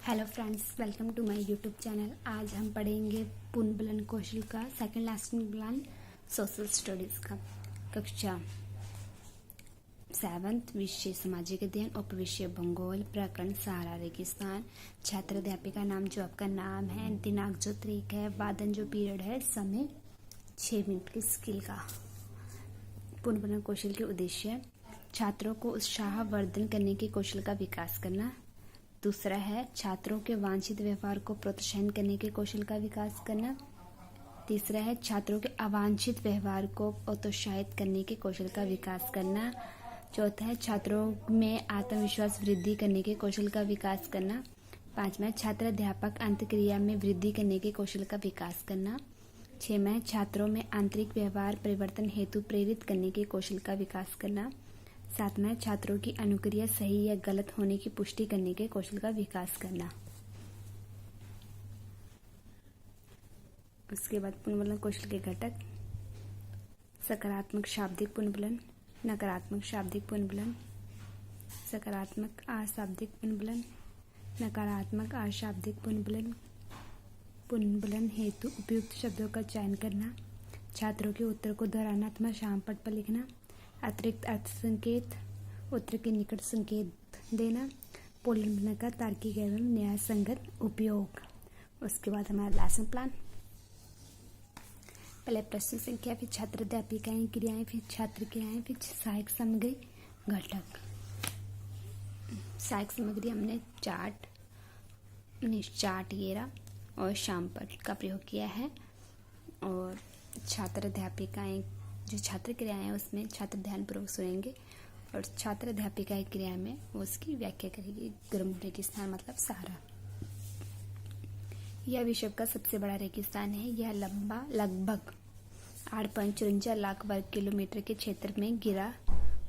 Hello friends, welcome to my YouTube channel. आज हम पढ़ेंगे पुनर्बलन कौशल का second lesson plan social studies का कक्षा 7th, विषय सामाजिक अध्ययन, उपविषय भूगोल, प्रकरण सहारा रेगिस्तान। छात्र अध्यापिका नाम जो आपका नाम है, दिनांक जो तारीख है, वादन जो पीरियड है, समय 6 मिनट की स्किल का। पुनर्बलन कौशल के उद्देश्य: छात्रों को उत्साहवर्धन करने के कौशल का विकास करना। दूसरा है छात्रों के वांछित व्यवहार को प्रोत्साहन करने के कौशल का विकास करना। तीसरा है छात्रों के अवांछित व्यवहार को प्रोत्साहित करने के कौशल का विकास करना। चौथा है छात्रों में आत्मविश्वास वृद्धि करने के कौशल का विकास करना। पांचवा है छात्र अध्यापक अंतःक्रिया में वृद्धि करने के कौशल का विकास करना। छठवां है छात्रों में आंतरिक व्यवहार परिवर्तन हेतु प्रेरित करने के कौशल का विकास करना। सातवां है छात्रों की अनुक्रिया सही या गलत होने की पुष्टि करने के कौशल का विकास करना। उसके बाद पुनर्बलन कौशल के घटक: सकारात्मक शाब्दिक पुनर्बलन, नकारात्मक शाब्दिक पुनर्बलन, सकारात्मक अशाब्दिक पुनर्बलन, नकारात्मक अशाब्दिक पुनर्बलन, पुनर्बलन हेतु उपयुक्त शब्दों का चयन करना, छात्रों के उत्तर को दोहराना अथवा शामपट पर लिखना, अतिरिक्त अर्थ संकेत, उत्तर के निकट संकेत देना, पुनर्बलन का तार्किक एवं न्याय संगत उपयोग। उसके बाद हमारा लेसन प्लान: पहले प्रश्न संख्या, फिर छात्र अध्यापिकाएं क्रियाएं, फिर छात्र क्रियाएं, फिर सहायक सामग्री घटक। सहायक सामग्री हमने चार्ट घेरा और शामपट का प्रयोग किया है। और छात्र अध्यापिकाएं जो छात्र क्रियाएं हैं उसमें छात्र ध्यानपूर्वक सुनेंगे और छात्र अध्यापिका क्रिया में वो उसकी व्याख्या करेगी। गर्म रेगिस्तान मतलब सहारा। यह विश्व का सबसे बड़ा रेगिस्तान है। यह लंबा लगभग 8.54 लाख वर्ग किलोमीटर के क्षेत्र में घिरा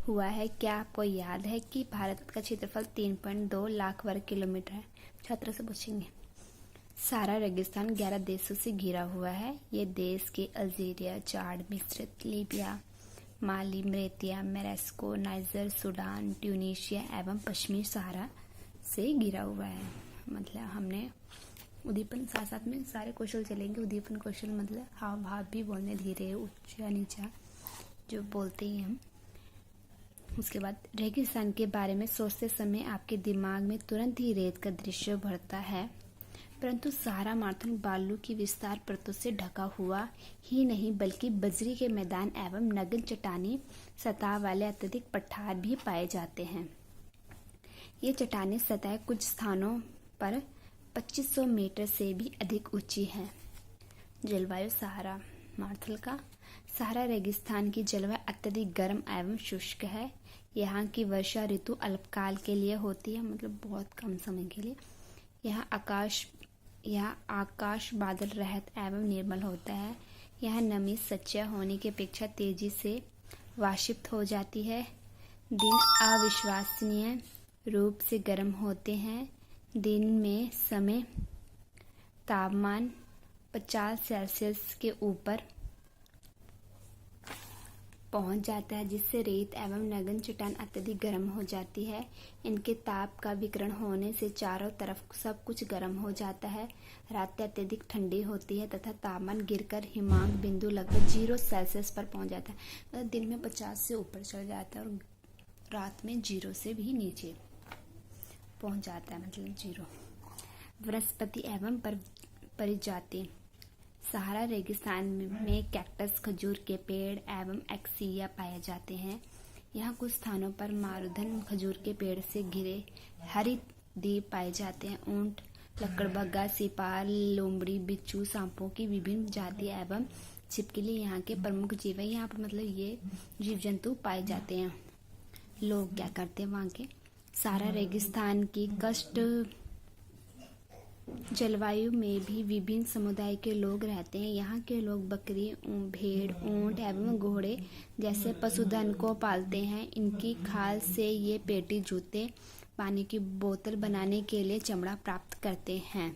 हुआ है। क्या आपको याद है कि भारत का क्षेत्रफल 3.2 लाख वर्ग किलोमीटर है? छात्र से पूछेंगे। सहारा रेगिस्तान 11 देशों से घिरा हुआ है। ये देश के अल्जीरिया, चाड, मिस्र, Libya, Mali, Mauritius, Morocco, Niger, Sudan, Tunisia एवं पश्चिमी सहारा से घिरा हुआ है। मतलब हमने उद्दीपन साथ साथ में सारे कौशल चलेंगे। उद्दीपन कौशल मतलब हाव भाव भी बोलने, धीरे, ऊंचा नीचा जो बोलते ही हम। उसके बाद रेगिस्तान के बारे में सोचते समय आपके दिमाग में तुरंत ही रेत का दृश्य उभरता है, परंतु सहारा मार्थन बालू की विस्तार परतों से ढका हुआ ही नहीं बल्कि बजरी के मैदान एवं नग्न चट्टानी सतह वाले अत्यधिक पठार भी पाए जाते हैं। ये चट्टानी सतह कुछ स्थानों पर 2500 मीटर से भी अधिक ऊंची है। जलवायु सहारा मार्थल का: सहारा रेगिस्तान की जलवायु अत्यधिक गर्म एवं शुष्क है। यहाँ की वर्षा ऋतु अल्पकाल के लिए होती है, मतलब बहुत कम समय के लिए। यहाँ आकाश बादल रहित एवं निर्मल होता है। यहाँ नमी सच्चा होने की अपेक्षा तेजी से वाष्पित हो जाती है। दिन अविश्वसनीय रूप से गर्म होते हैं। दिन में समय तापमान 50 सेल्सियस के ऊपर पहुंच जाता है, जिससे रेत एवं नग्न चट्टान अत्यधिक गर्म हो जाती है। इनके ताप का विकिरण होने से चारों तरफ सब कुछ गर्म हो जाता है। रात अत्यधिक ठंडी होती है तथा तापमान गिरकर हिमांक बिंदु लगभग 0 सेल्सियस पर पहुंच जाता है। मतलब दिन में 50 से ऊपर चल जाता है और रात में 0 से भी नीचे पहुंच जाता है, मतलब 0। वनस्पति एवं परिजाति: सहारा रेगिस्तान में कैक्टस, खजूर के पेड़ एवं एक्सिया पाए जाते हैं। यहाँ कुछ स्थानों पर मारुधन खजूर के पेड़ से घिरे हरित द्वीप पाए जाते हैं। ऊंट, लकड़बग्गा, सिपार, लोमड़ी, बिच्छू, सांपों की विभिन्न जाति एवं छिपकली यहाँ के प्रमुख जीव है। यहाँ पर मतलब ये जीव जंतु पाए जाते हैं। लोग क्या करते हैं वहाँ के? सहारा रेगिस्तान की कष्ट जलवायु में भी विभिन्न समुदाय के लोग रहते हैं। यहाँ के लोग बकरी, भेड़, ऊंट एवं घोड़े जैसे पशुधन को पालते हैं। इनकी खाल से ये पेटी, जूते, पानी की बोतल बनाने के लिए चमड़ा प्राप्त करते हैं।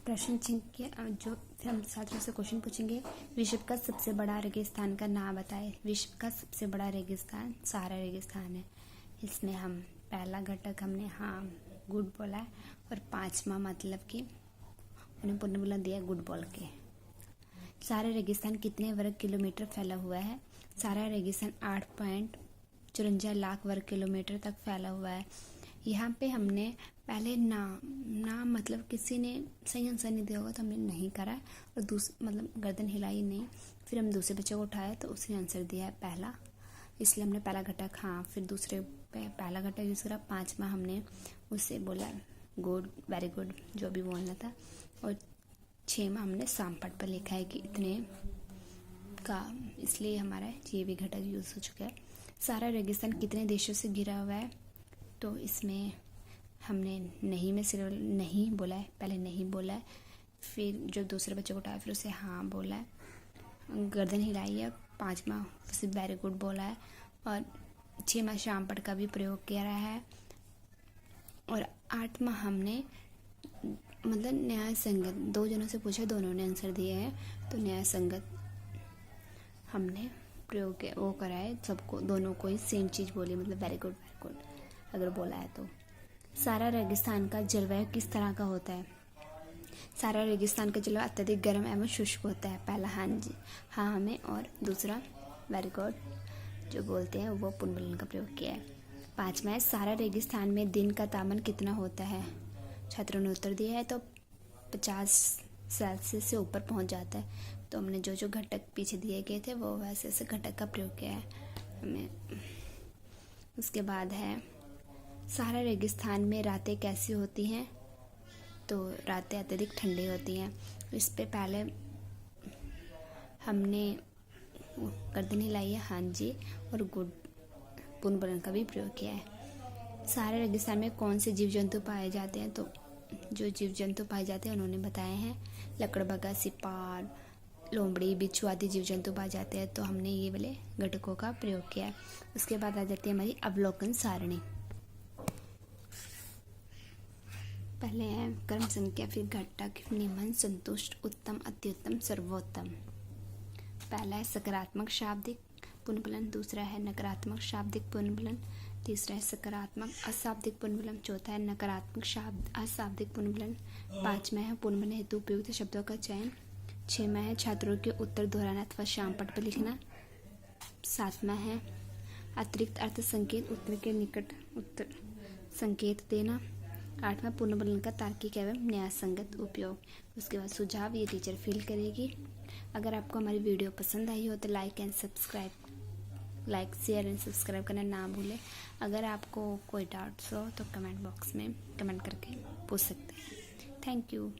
प्रश्न चिन्ह जो हम छात्रों से क्वेश्चन पूछेंगे: विश्व का सबसे बड़ा रेगिस्तान का नाम बताएं। विश्व का सबसे बड़ा रेगिस्तान सहारा रेगिस्तान है। इसमें हम पहला घटक हमने हाँ गुड बोला है, और पांचवा मतलब कि उन्हें पुनर्विलोम दिया गुड बोल के। सारा रेगिस्तान कितने वर्ग किलोमीटर फैला हुआ है? सारा रेगिस्तान 8.54 लाख वर्ग किलोमीटर तक फैला हुआ है। यहाँ पे हमने पहले ना मतलब किसी ने सही आंसर नहीं दिया होगा तो हमने नहीं करा, और मतलब गर्दन हिलाई नहीं। फिर हम दूसरे बच्चे को उठाया तो उसने आंसर दिया है पहला, इसलिए हमने पहला घटक हाँ, फिर दूसरे पे पहला घटक यूज़ करा। पांचवा हमने उससे बोला गुड, वेरी गुड, जो भी बोलना था। और छठवां हमने सामपट पर लिखा है कि इतने का, इसलिए हमारा ये भी घटक यूज़ हो चुका है। सारा रेगिस्तान कितने देशों से घिरा हुआ है? तो इसमें हमने नहीं में सिर्फ नहीं बोला है, पहले नहीं बोला है, फिर जो दूसरे बच्चे को उठाया फिर उसे हाँ बोला है, गर्दन हिलाई है। पांचवा उसे वेरी गुड बोला है, और छठवां शामपट का भी प्रयोग किया रहा है। और आठवां हमने मतलब न्याय संगत, दो जनों से पूछा, दोनों ने आंसर दिए हैं, तो न्याय संगत हमने प्रयोग वो करा है, सबको दोनों को ही सेम चीज़ बोली, मतलब वेरी गुड अगर बोला है तो। सारा रेगिस्तान का जलवायु किस तरह का होता है? सारा रेगिस्तान का जलवायु अत्यधिक गर्म एवं शुष्क होता है। पहला हाँ जी हाँ हमें, और दूसरा वेरी गुड जो बोलते हैं वो पुनर्विलोम का प्रयोग किया है। पांचवा है सारा रेगिस्तान में दिन का तापमान कितना होता है? छात्रों ने उत्तर दिया है तो 50 सेल्सियस से ऊपर पहुंच जाता है। तो हमने जो जो घटक पीछे दिए गए थे वो वैसे ऐसे घटक का प्रयोग किया है हमें। उसके बाद है सारा रेगिस्तान में रातें कैसी होती हैं? तो रातें अत्यधिक ठंडी होती हैं। इस पे पहले हमने गर्दन हिलाई है हाँ जी, और गुड पुनर्विलोम का भी प्रयोग किया है। सारे रेगिस्तान में कौन से जीव जंतु पाए जाते हैं? तो जो जीव जंतु पाए जाते हैं उन्होंने बताए हैं, लकड़बग्गा, सिपार, लोमड़ी, बिच्छू आदि जीव जंतु पाए जाते हैं। तो हमने ये वाले घटकों का प्रयोग किया है। उसके बाद आ जाती है हमारी अवलोकन सारणी। पहले है कर्म संख्या, फिर घटक, निम्न, संतुष्ट, उत्तम, अत्युत्तम, सर्वोत्तम। पहला है सकारात्मक शाब्दिक पुनर्विलोम, दूसरा है नकारात्मक शाब्दिक पुनर्विलोम, तीसरा है सकारात्मक अशाब्दिक पुनर्विलोम, चौथा है नकारात्मक अशाब्दिक पुनर्विलोम, पांचवा है पुनर्विलोम हेतु उपयुक्त शब्दों का चयन, छठवां है छात्रों के उत्तर दोहराना अथवा शामपट पर लिखना, सातवां है अतिरिक्त अर्थ संकेत, उत्तर के निकट उत्तर संकेत देना, आठवां पुनर्विलोम का तार्किक एवं न्यायसंगत उपयोग। उसके बाद सुझाव ये टीचर फिल करेगी। अगर आपको हमारी वीडियो पसंद आई हो तो लाइक शेयर एंड सब्सक्राइब करना ना भूलें। अगर आपको कोई डाउट्स हो तो कमेंट बॉक्स में कमेंट करके पूछ सकते हैं। Thank you.